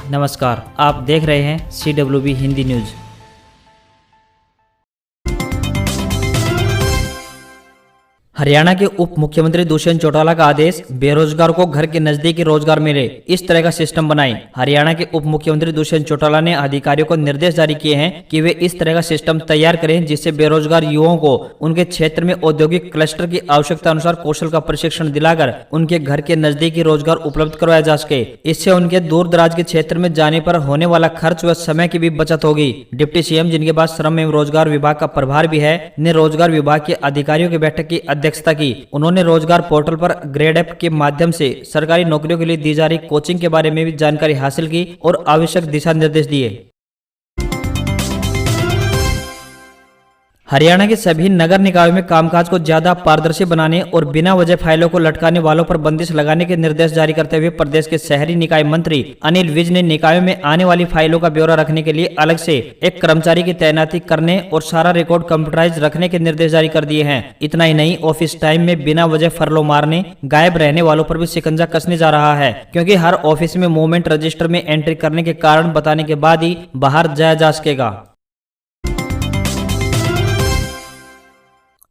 नमस्कार, आप देख रहे हैं CWB हिंदी न्यूज। हरियाणा के उप मुख्यमंत्री दुष्यंत चौटाला का आदेश, बेरोजगार को घर के नजदीक ही रोजगार मिले, इस तरह का सिस्टम बनाएं। हरियाणा के उप मुख्यमंत्री दुष्यंत चौटाला ने अधिकारियों को निर्देश जारी किए हैं कि वे इस तरह का सिस्टम तैयार करें जिससे बेरोजगार युवाओं को उनके क्षेत्र में औद्योगिक क्लस्टर की आवश्यकता अनुसार कौशल का प्रशिक्षण दिलाकर उनके घर के नजदीक ही रोजगार उपलब्ध करवाया जा सके। इससे उनके दूर दराज के क्षेत्र में जाने पर होने वाला खर्च व समय की भी बचत होगी। डिप्टी सीएम, जिनके पास श्रम एवं रोजगार विभाग का प्रभार भी है, ने रोजगार विभाग के अधिकारियों की बैठक की अध्यक्षता की। उन्होंने रोजगार पोर्टल पर ग्रेड ऐप के माध्यम से सरकारी नौकरियों के लिए दी जा रही कोचिंग के बारे में भी जानकारी हासिल की और आवश्यक दिशा निर्देश दिए। हरियाणा के सभी नगर निकायों में कामकाज को ज्यादा पारदर्शी बनाने और बिना वजह फाइलों को लटकाने वालों पर बंदिश लगाने के निर्देश जारी करते हुए प्रदेश के शहरी निकाय मंत्री अनिल विज ने निकायों में आने वाली फाइलों का ब्यौरा रखने के लिए अलग से एक कर्मचारी की तैनाती करने और सारा रिकॉर्ड कंप्यूटराइज रखने के निर्देश जारी कर दिए हैं। इतना ही नहीं, ऑफिस टाइम में बिना वजह फरलो मारने, गायब रहने वालों पर भी शिकंजा कसने जा रहा है, क्योंकि हर ऑफिस में मूवमेंट रजिस्टर में एंट्री करने के कारण बताने के बाद ही बाहर जाया जा सकेगा।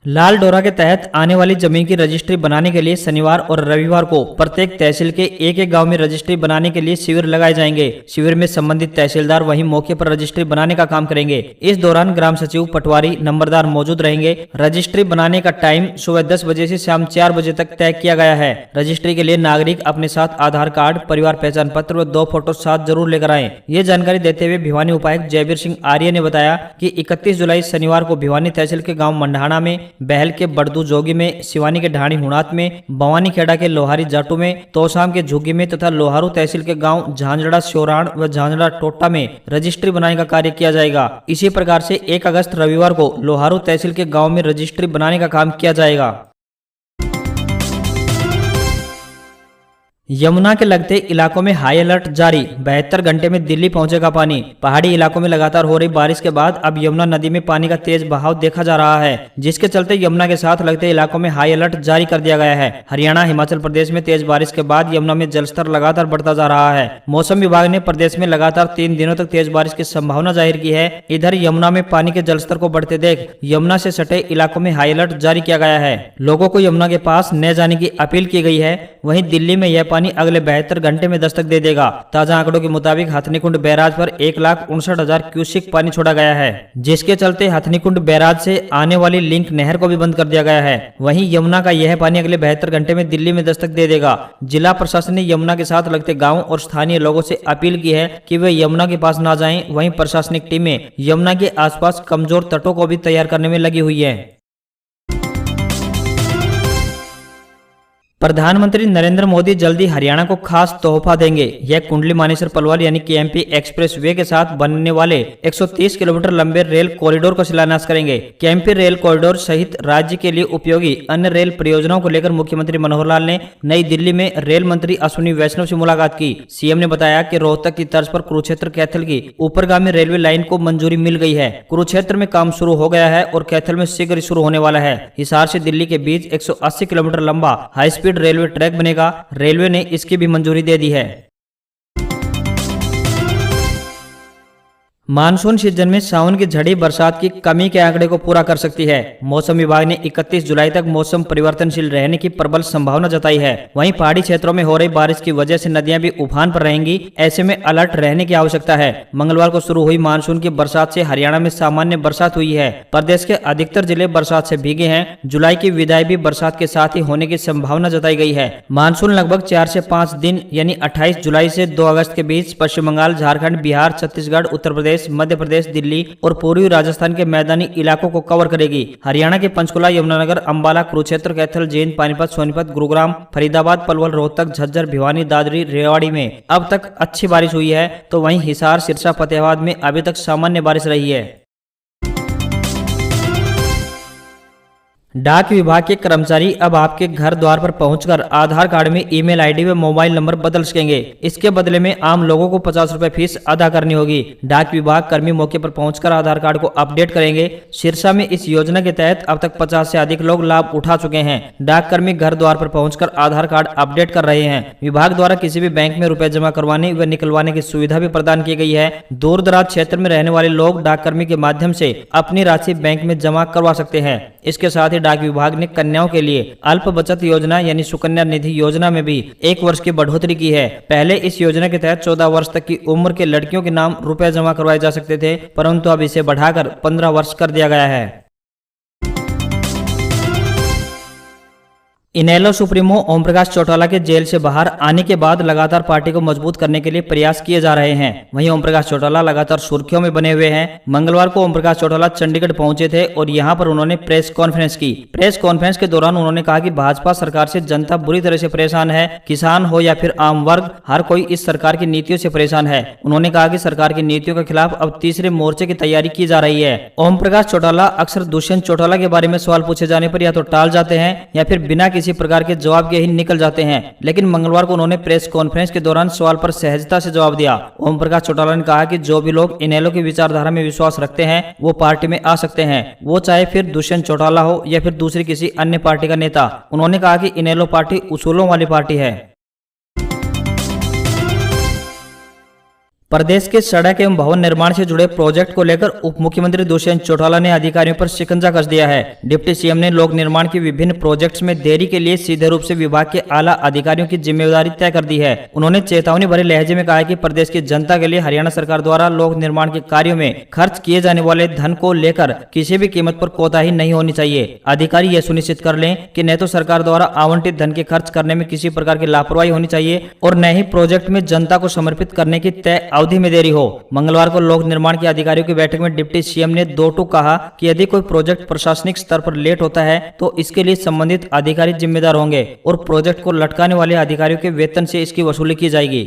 लाल डोरा के तहत आने वाली जमीन की रजिस्ट्री बनाने के लिए शनिवार और रविवार को प्रत्येक तहसील के एक एक गांव में रजिस्ट्री बनाने के लिए शिविर लगाए जाएंगे। शिविर में संबंधित तहसीलदार वहीं मौके पर रजिस्ट्री बनाने का काम करेंगे। इस दौरान ग्राम सचिव, पटवारी, नंबरदार मौजूद रहेंगे। रजिस्ट्री बनाने का टाइम सुबह 10 बजे से शाम 4 बजे तक तय किया गया है। रजिस्ट्री के लिए नागरिक अपने साथ आधार कार्ड, परिवार पहचान पत्र व 2 फोटो साथ जरूर लेकर आए। ये जानकारी देते हुए भिवानी उपायुक्त जयवीर सिंह आर्य ने बताया कि 31 जुलाई शनिवार को भिवानी तहसील के गाँव मंडाणा में, बहल के बड़दू जोगी में, सिवानी के ढाणी हुणात में, भवानी खेड़ा के लोहारी जाटू में, तोशाम के झुग्गी में तथा लोहारू तहसील के गांव झांझड़ा श्योराण व झांझड़ा टोटा में रजिस्ट्री बनाने का कार्य किया जाएगा। इसी प्रकार से 1 अगस्त रविवार को लोहारू तहसील के गांव में रजिस्ट्री बनाने का काम किया जाएगा। यमुना के लगते इलाकों में हाई अलर्ट जारी, 72 घंटे में दिल्ली पहुंचेगा पानी। पहाड़ी इलाकों में लगातार हो रही बारिश के बाद अब यमुना नदी में पानी का तेज बहाव देखा जा रहा है, जिसके चलते यमुना के साथ लगते इलाकों में हाई अलर्ट जारी कर दिया गया है। हरियाणा, हिमाचल प्रदेश में तेज बारिश के बाद यमुना में जलस्तर लगातार बढ़ता जा रहा है। मौसम विभाग ने प्रदेश में लगातार 3 दिनों तक तेज बारिश की संभावना जाहिर की है। इधर यमुना में पानी के जलस्तर को बढ़ते देख यमुना से सटे इलाकों में हाई अलर्ट जारी किया गया है। लोगों को यमुना के पास न जाने की अपील की गई है। वहीं दिल्ली में यह पानी अगले 72 घंटे में दस्तक दे देगा। ताजा आंकड़ों के मुताबिक हथनीकुंड बैराज पर 1,59,000 क्यूसेक पानी छोड़ा गया है, जिसके चलते हथनीकुंड बैराज से आने वाली लिंक नहर को भी बंद कर दिया गया है। वहीं यमुना का यह पानी अगले 72 घंटे में दिल्ली में दस्तक दे देगा। जिला प्रशासन ने यमुना के साथ लगते गाँव और स्थानीय लोगों से अपील की है कि वे यमुना के पास न जाएं। वहीं प्रशासनिक टीमें यमुना के आसपास कमजोर तटों को भी तैयार करने में लगी हुई है। प्रधानमंत्री नरेंद्र मोदी जल्दी हरियाणा को खास तोहफा देंगे। यह कुंडली मानेसर पलवल यानी KMP एक्सप्रेस वे के साथ बनने वाले 130 किलोमीटर लंबे रेल कॉरिडोर का शिलान्यास करेंगे। KMP रेल कॉरिडोर सहित राज्य के लिए उपयोगी अन्य रेल परियोजनाओं को लेकर मुख्यमंत्री मनोहर लाल ने नई दिल्ली में रेल मंत्री अश्विनी वैष्णव से मुलाकात की। सीएम ने बताया कि रोहतक की तर्ज पर कुरुक्षेत्र कैथल की ऊपरगामी रेलवे लाइन को मंजूरी मिल गई है। कुरुक्षेत्र में काम शुरू हो गया है और कैथल में शीघ्र शुरू होने वाला है। हिसार से दिल्ली के बीच 180 किलोमीटर लंबा हाई स्पीड रेलवे ट्रैक बनेगा। रेलवे ने इसकी भी मंजूरी दे दी है। मानसून सीजन में सावन की झड़ी बरसात की कमी के आंकड़े को पूरा कर सकती है। मौसम विभाग ने 31 जुलाई तक मौसम परिवर्तनशील रहने की प्रबल संभावना जताई है। वहीं पहाड़ी क्षेत्रों में हो रही बारिश की वजह से नदियां भी उफान पर रहेंगी। ऐसे में अलर्ट रहने की आवश्यकता है। मंगलवार को शुरू हुई मानसून की बरसात से हरियाणा में सामान्य बरसात हुई है। प्रदेश के अधिकतर जिले बरसात से भीगे हैं। जुलाई की विदाई भी बरसात के साथ ही होने की संभावना जताई गई है। मानसून लगभग 4 से 5 दिन यानी 28 जुलाई से 2 अगस्त के बीच पश्चिम बंगाल, झारखंड, बिहार, छत्तीसगढ़, उत्तर प्रदेश, मध्य प्रदेश, दिल्ली और पूर्वी राजस्थान के मैदानी इलाकों को कवर करेगी। हरियाणा के पंचकुला, यमुनानगर, अंबाला, कुरुक्षेत्र, कैथल, जींद, पानीपत, सोनीपत, गुरुग्राम, फरीदाबाद, पलवल, रोहतक, झज्जर, भिवानी, दादरी, रेवाड़ी में अब तक अच्छी बारिश हुई है, तो वहीं हिसार, सिरसा, फतेहाबाद में अभी तक सामान्य बारिश रही है। डाक विभाग के कर्मचारी अब आपके घर द्वार पर पहुंचकर आधार कार्ड में ईमेल आईडी व मोबाइल नंबर बदल सकेंगे। इसके बदले में आम लोगों को 50 रुपए फीस अदा करनी होगी। डाक विभाग कर्मी मौके पर पहुंचकर आधार कार्ड को अपडेट करेंगे। सिरसा में इस योजना के तहत अब तक 50 से अधिक लोग लाभ उठा चुके हैं। डाक कर्मी घर द्वार पर पहुंचकर आधार कार्ड अपडेट कर रहे हैं। विभाग द्वारा किसी भी बैंक में रुपए जमा करवाने व निकलवाने की सुविधा भी प्रदान की गई है। दूर दराज क्षेत्र में रहने वाले लोग डाक कर्मी के माध्यम से अपनी राशि बैंक में जमा करवा सकते हैं। इसके साथ ही डाक विभाग ने कन्याओं के लिए अल्प बचत योजना यानी सुकन्या निधि योजना में भी 1 वर्ष की बढ़ोतरी की है। पहले इस योजना के तहत 14 वर्ष तक की उम्र के लड़कियों के नाम रुपए जमा करवाए जा सकते थे, परंतु अब इसे बढ़ाकर 15 वर्ष कर दिया गया है। इनेलो सुप्रीमो ओम प्रकाश चौटाला के जेल से बाहर आने के बाद लगातार पार्टी को मजबूत करने के लिए प्रयास किए जा रहे हैं। वहीं ओम प्रकाश चौटाला लगातार सुर्खियों में बने हुए हैं। मंगलवार को ओम प्रकाश चौटाला चंडीगढ़ पहुंचे थे और यहां पर उन्होंने प्रेस कॉन्फ्रेंस की। प्रेस कॉन्फ्रेंस के दौरान उन्होंने कहा कि भाजपा सरकार से जनता बुरी तरह से परेशान है। किसान हो या फिर आम वर्ग, हर कोई इस सरकार की नीतियों से परेशान है। उन्होंने कहा कि सरकार की नीतियों के खिलाफ अब तीसरे मोर्चे की तैयारी की जा रही है। ओम प्रकाश चौटाला अक्सर दुष्यंत चौटाला के बारे में सवाल पूछे जाने पर या तो टाल जाते हैं या फिर बिना किसी प्रकार के जवाब के ही निकल जाते हैं, लेकिन मंगलवार को उन्होंने प्रेस कॉन्फ्रेंस के दौरान सवाल पर सहजता से जवाब दिया। ओम प्रकाश चौटाला ने कहा कि जो भी लोग इनेलो की विचारधारा में विश्वास रखते हैं वो पार्टी में आ सकते हैं, वो चाहे फिर दुष्यंत चौटाला हो या फिर दूसरी किसी अन्य पार्टी का नेता। उन्होंने कहा कि इनेलो पार्टी उसूलों वाली पार्टी है। प्रदेश के सड़क एवं भवन निर्माण से जुड़े प्रोजेक्ट को लेकर उप मुख्यमंत्री दुष्यंत चौटाला ने अधिकारियों पर शिकंजा कस दिया है। डिप्टी सीएम ने लोक निर्माण के विभिन्न प्रोजेक्ट्स में देरी के लिए सीधे रूप से विभाग के आला अधिकारियों की जिम्मेदारी तय कर दी है। उन्होंने चेतावनी भरे लहजे में कहा कि प्रदेश की जनता के लिए हरियाणा सरकार द्वारा लोक निर्माण के कार्यों में खर्च किए जाने वाले धन को लेकर किसी भी कीमत पर कोताही नहीं होनी चाहिए। अधिकारी यह सुनिश्चित कर लें कि न तो सरकार द्वारा आवंटित धन के खर्च करने में किसी प्रकार की लापरवाही होनी चाहिए और न ही प्रोजेक्ट में जनता को समर्पित करने की तय अवधि में देरी हो। मंगलवार को लोक निर्माण के अधिकारियों की बैठक में डिप्टी सीएम ने 2 टूक कहा कि यदि कोई प्रोजेक्ट प्रशासनिक स्तर पर लेट होता है तो इसके लिए संबंधित अधिकारी जिम्मेदार होंगे और प्रोजेक्ट को लटकाने वाले अधिकारियों के वेतन से इसकी वसूली की जाएगी।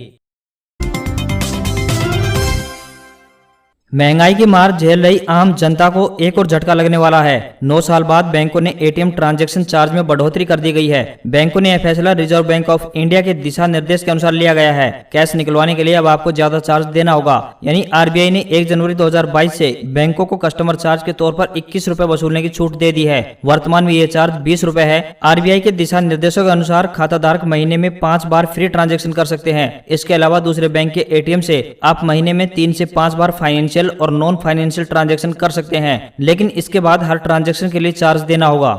महंगाई की मार झेल रही आम जनता को एक और झटका लगने वाला है। 9 साल बाद बैंकों ने एटीएम ट्रांजैक्शन चार्ज में बढ़ोतरी कर दी गई है। बैंकों ने यह फैसला रिजर्व बैंक ऑफ इंडिया के दिशा निर्देश के अनुसार लिया गया है। कैश निकलवाने के लिए अब आपको ज्यादा चार्ज देना होगा। यानी आरबीआई ने 1 जनवरी 2022 से बैंकों को कस्टमर चार्ज के तौर पर 21 रुपए वसूलने की छूट दे दी है। वर्तमान में ये चार्ज 20 रुपए है। आरबीआई के दिशा निर्देशों के अनुसार खाताधारक महीने में 5 बार फ्री ट्रांजेक्शन कर सकते हैं। इसके अलावा दूसरे बैंक के एटीएम से आप महीने में 3 से 5 बार फाइनेंशियल और नॉन फाइनेंशियल ट्रांजैक्शन कर सकते हैं, लेकिन इसके बाद हर ट्रांजैक्शन के लिए चार्ज देना होगा।